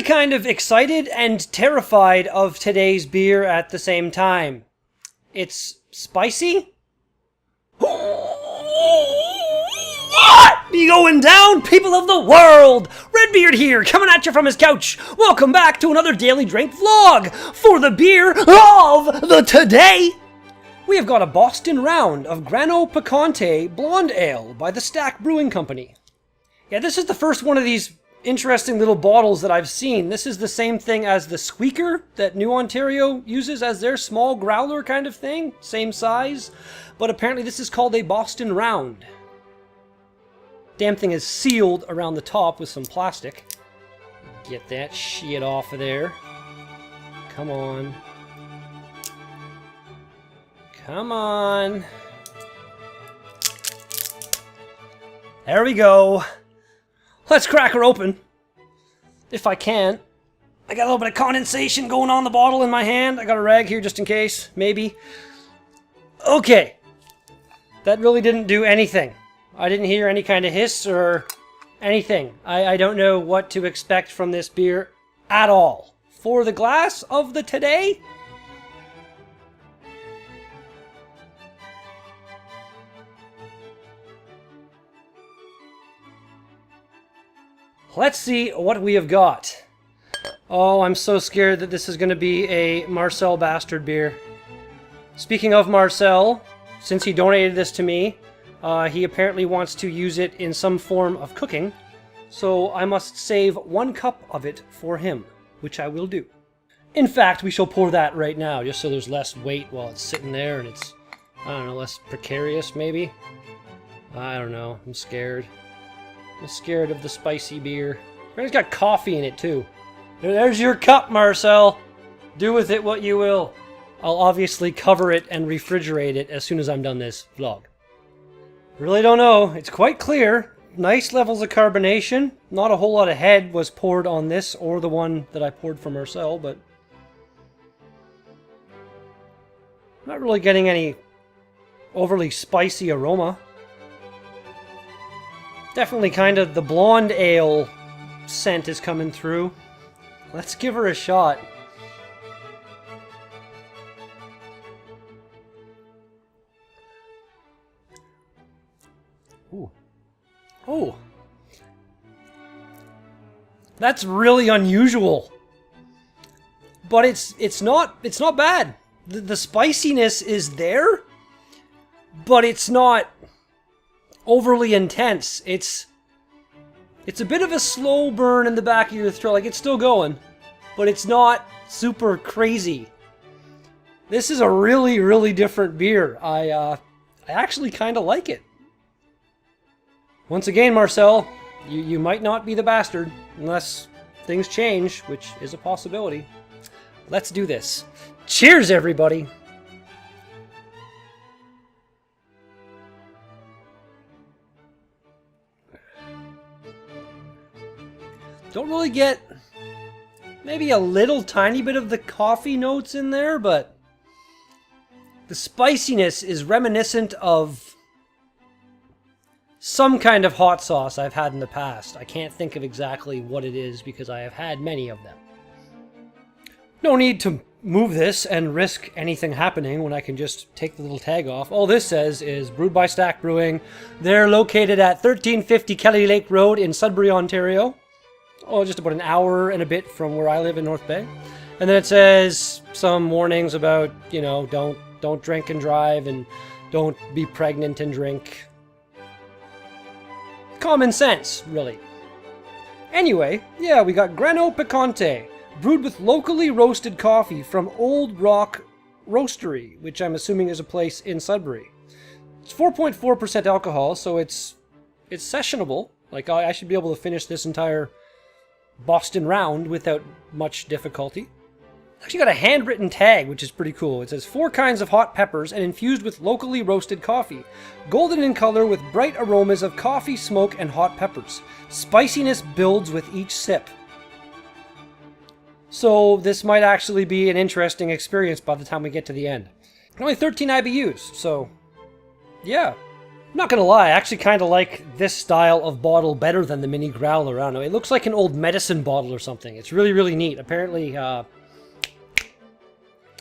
really kind of excited and terrified of today's beer at the same time. It's spicy? What be going down, people of the world? Redbeard here, coming at you from his couch. Welcome back to another Daily Drink vlog for the beer of the today. We have got a Boston round of Grano Piquante Blonde Ale by the Stack Brewing Company. Yeah, this is the first one of these interesting little bottles that I've seen. This is the same thing as the Squeaker that New Ontario uses as their small growler kind of thing. Same size. But apparently this is called a Boston Round. Damn thing is sealed around the top with some plastic. Get that shit off of there. Come on. Come on. There we go. Let's crack her open. If I can. I got a little bit of condensation going on in the bottle in my hand. I got a rag here just in case. Maybe. Okay. That really didn't do anything. I didn't hear any kind of hiss or anything. I don't know what to expect from this beer at all. For the glass of the today? Let's see what we have got. Oh, I'm so scared that this is going to be a Marcel bastard beer. Speaking of Marcel, since he donated this to me, he apparently wants to use it in some form of cooking, so I must save 1 cup of it for him, which I will do. In fact, we shall pour that right now, just so there's less weight while it's sitting there and it's, I don't know, less precarious maybe? I don't know, I'm scared. I'm scared of the spicy beer. It's got coffee in it too. There's your cup, Marcel. Do with it what you will. I'll obviously cover it and refrigerate it as soon as I'm done this vlog. Really don't know. It's quite clear. Nice levels of carbonation. Not a whole lot of head was poured on this or the one that I poured for Marcel, but not really getting any overly spicy aroma. Definitely kind of the blonde ale scent is coming through. Let's give her a shot. Ooh. Oh. That's really unusual. But it's not bad. The spiciness is there, but it's not overly intense. It's a bit of a slow burn in the back of your throat. Like, it's still going, but it's not super crazy. This is a really, really different beer. I actually kind of like it. Once again, Marcel, you might not be the bastard unless things change, which is a possibility. Let's do this. Cheers, everybody! Don't really get maybe a little tiny bit of the coffee notes in there, but the spiciness is reminiscent of some kind of hot sauce I've had in the past. I can't think of exactly what it is because I have had many of them. No need to move this and risk anything happening when I can just take the little tag off. All this says is brewed by Stack Brewing. They're located at 1350 Kelly Lake Road in Sudbury, Ontario. Oh, just about an hour and a bit from where I live in North Bay. And then it says some warnings about, you know, don't drink and drive and don't be pregnant and drink. Common sense, really. Anyway, yeah, we got Grano Piquante, brewed with locally roasted coffee from Old Rock Roastery, which I'm assuming is a place in Sudbury. It's 4.4% alcohol, so it's sessionable. Like, I should be able to finish this entire Boston round without much difficulty. Actually got a handwritten tag, which is pretty cool. It says 4 kinds of hot peppers and infused with locally roasted coffee. Golden in color with bright aromas of coffee, smoke, and hot peppers. Spiciness builds with each sip. So this might actually be an interesting experience by the time we get to the end. Only 13 IBUs, so yeah. I'm not gonna lie, I actually kind of like this style of bottle better than the mini growler. I don't know, it looks like an old medicine bottle or something. It's really, really neat. Apparently, I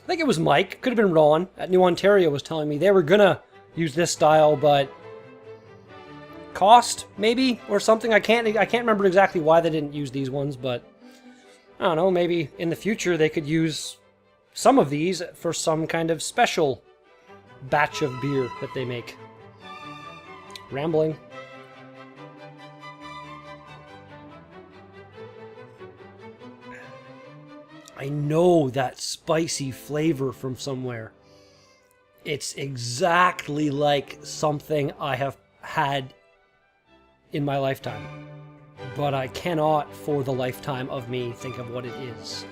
think it was Mike, could have been Ron, at New Ontario was telling me they were gonna use this style, but cost, maybe, or something. I can't remember exactly why they didn't use these ones, but I don't know, maybe in the future they could use some of these for some kind of special batch of beer that they make. Rambling. I know that spicy flavor from somewhere. It's exactly like something I have had in my lifetime, but I cannot for the lifetime of me think of what it is.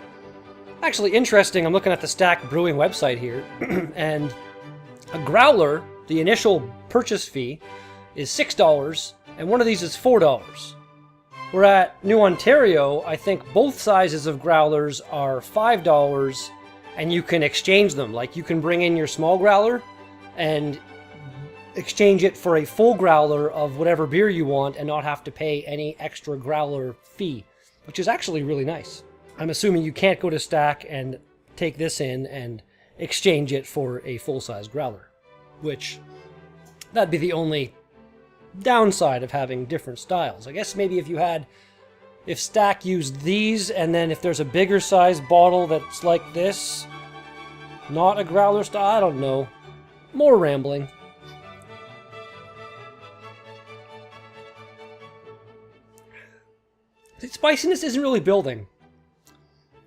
Actually, interesting, I'm looking at the Stack Brewing website here, and a growler, the initial purchase fee, is $6, and one of these is $4. We're at New Ontario, I think both sizes of growlers are $5, and you can exchange them. Like, you can bring in your small growler and exchange it for a full growler of whatever beer you want and not have to pay any extra growler fee, which is actually really nice. I'm assuming you can't go to Stack and take this in and exchange it for a full-size growler, which that'd be the only downside of having different styles. I guess maybe if Stack used these, and then if there's a bigger size bottle that's like this, not a growler style, I don't know. More rambling. The spiciness isn't really building.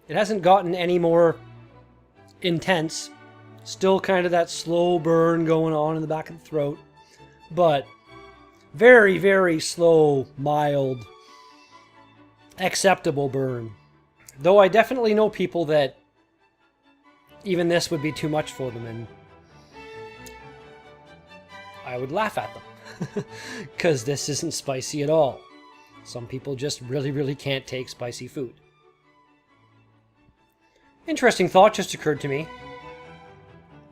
It hasn't gotten any more intense. Still kind of that slow burn going on in the back of the throat. But very, very slow, mild, acceptable burn. Though I definitely know people that even this would be too much for them, and I would laugh at them. Because this isn't spicy at all. Some people just really, really can't take spicy food. Interesting thought just occurred to me.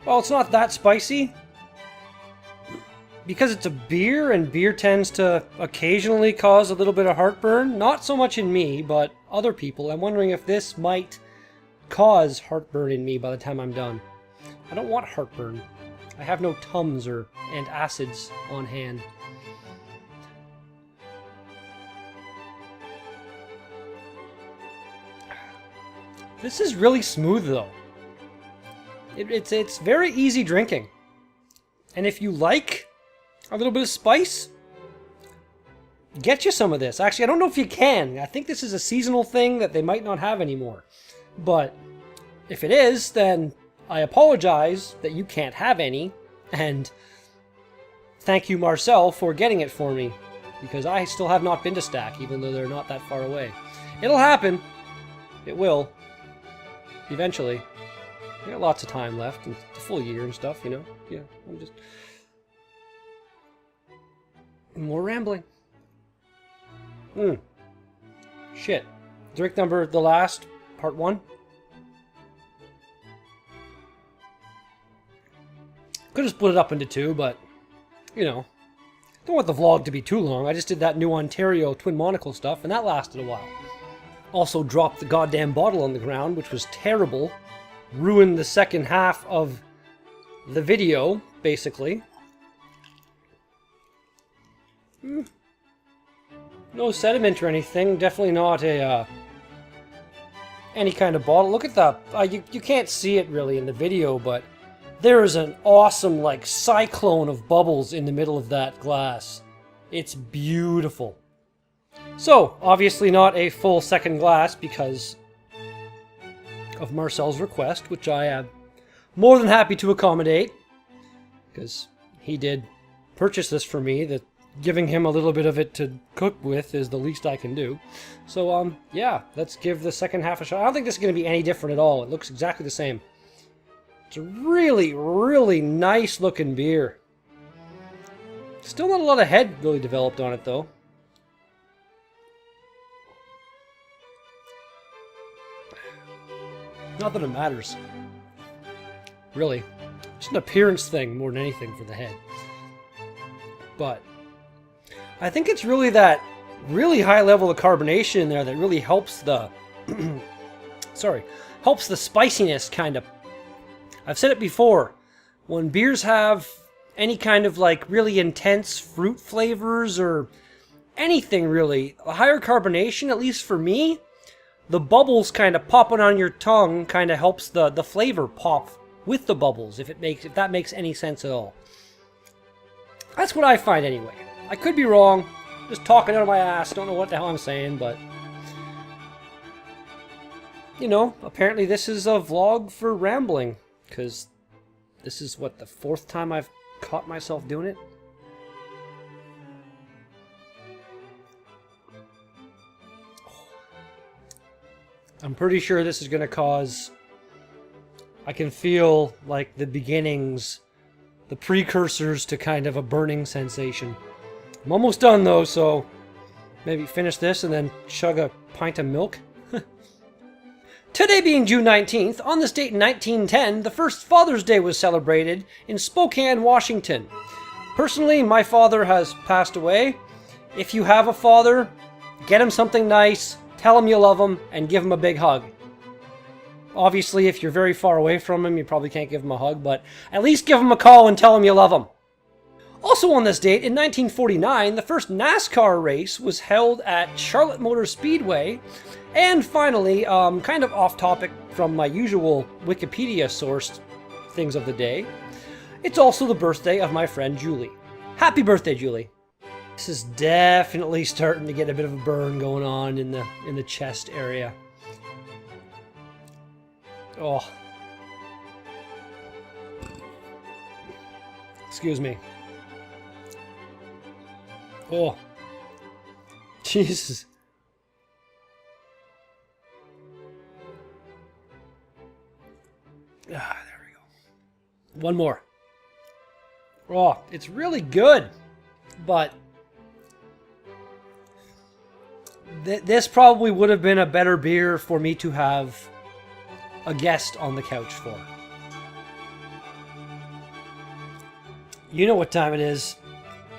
Well, it's not that spicy. Because it's a beer, and beer tends to occasionally cause a little bit of heartburn. Not so much in me, but other people. I'm wondering if this might cause heartburn in me by the time I'm done. I don't want heartburn. I have no Tums or antacids on hand. This is really smooth, though. It's very easy drinking. And if you like a little bit of spice, get you some of this. Actually, I don't know if you can. I think this is a seasonal thing that they might not have anymore. But if it is, then I apologize that you can't have any. And thank you, Marcel, for getting it for me. Because I still have not been to Stack, even though they're not that far away. It'll happen. It will. Eventually. I got lots of time left, and the full year and stuff, you know? Yeah, I'm just... More rambling. Shit. Drink number the last, part 1. Could have split it up into 2, but, you know. Don't want the vlog to be too long. I just did that New Ontario Twin Monocle stuff, and that lasted a while. Also dropped the goddamn bottle on the ground, which was terrible. Ruined the second half of the video, basically. No sediment or anything. Definitely not a any kind of bottle. Look at that. You can't see it really in the video, but there is an awesome like cyclone of bubbles in the middle of that glass. It's beautiful. So, obviously not a full second glass because of Marcel's request, which I am more than happy to accommodate, because he did purchase this for me. That giving him a little bit of it to cook with is the least I can do. So, yeah, let's give the second half a shot. I don't think this is going to be any different at all. It looks exactly the same. It's a really, really nice looking beer. Still not a lot of head really developed on it, though. Not that it matters. Really. It's an appearance thing more than anything for the head. But I think it's really that really high level of carbonation in there that really helps the helps the spiciness kind of. I've said it before, when beers have any kind of like really intense fruit flavors or anything really, a higher carbonation, at least for me, the bubbles kind of popping on your tongue kind of helps the flavor pop with the bubbles, if that makes any sense at all. That's what I find anyway. I could be wrong, just talking out of my ass, don't know what the hell I'm saying, but you know, apparently this is a vlog for rambling, because this is what, the 4th time I've caught myself doing it? I'm pretty sure this is going to cause... I can feel like the beginnings, the precursors to kind of a burning sensation. I'm almost done though, so maybe finish this and then chug a pint of milk. Today being June 19th, on this date in 1910, the first Father's Day was celebrated in Spokane, Washington. Personally, my father has passed away. If you have a father, get him something nice, tell him you love him, and give him a big hug. Obviously, if you're very far away from him, you probably can't give him a hug, but at least give him a call and tell him you love him. Also on this date, in 1949, the first NASCAR race was held at Charlotte Motor Speedway. And finally, kind of off topic from my usual Wikipedia-sourced things of the day, it's also the birthday of my friend Julie. Happy birthday, Julie. This is definitely starting to get a bit of a burn going on in the chest area. Oh. Excuse me. Oh. Jesus. Ah, there we go. One more. Oh, it's really good, but this probably would have been a better beer for me to have a guest on the couch for. You know what time it is.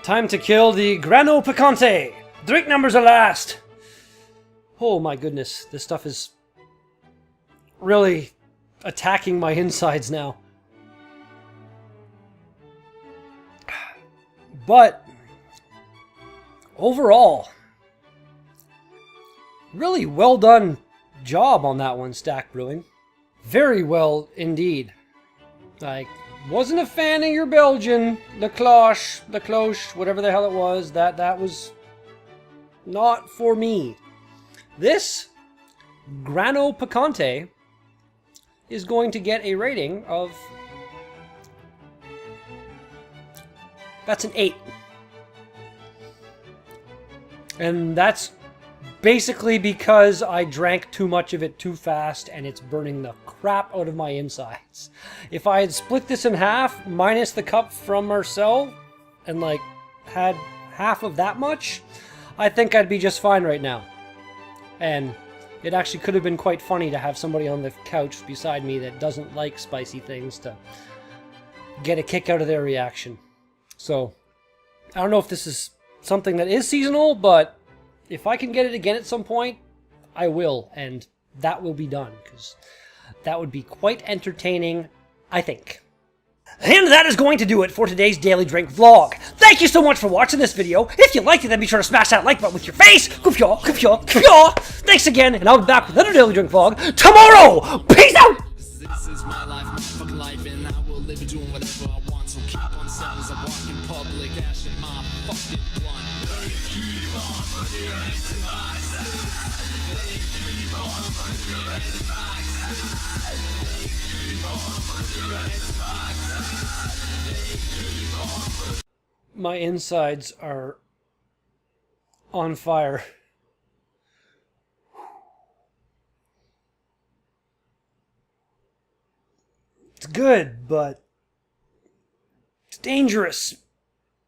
Time to kill the Grano Piquante. Drink numbers are last. Oh my goodness, this stuff is really attacking my insides now. But overall, really well done job on that one, Stack Brewing. Very well indeed. Like, wasn't a fan of your Belgian, the cloche, whatever the hell it was. That was not for me. This Grano Piquante is going to get a rating of... That's an 8. And that's basically because I drank too much of it too fast and it's burning the crap out of my insides. If I had split this in half, minus the cup from Marcel, and like had half of that much, I think I'd be just fine right now. And it actually could have been quite funny to have somebody on the couch beside me that doesn't like spicy things to get a kick out of their reaction. So, I don't know if this is something that is seasonal, but if I can get it again at some point, I will, and that will be done, because that would be quite entertaining, I think. And that is going to do it for today's Daily Drink vlog. Thank you so much for watching this video. If you liked it, then be sure to smash that like button with your face. Thanks again, and I'll be back with another Daily Drink vlog tomorrow. Peace out! This is my life, my fucking life, and I will live it doing whatever I want. So keep on sounding as I walk in public, ashing my fucking blunt. My insides are on fire. It's good, but it's dangerous.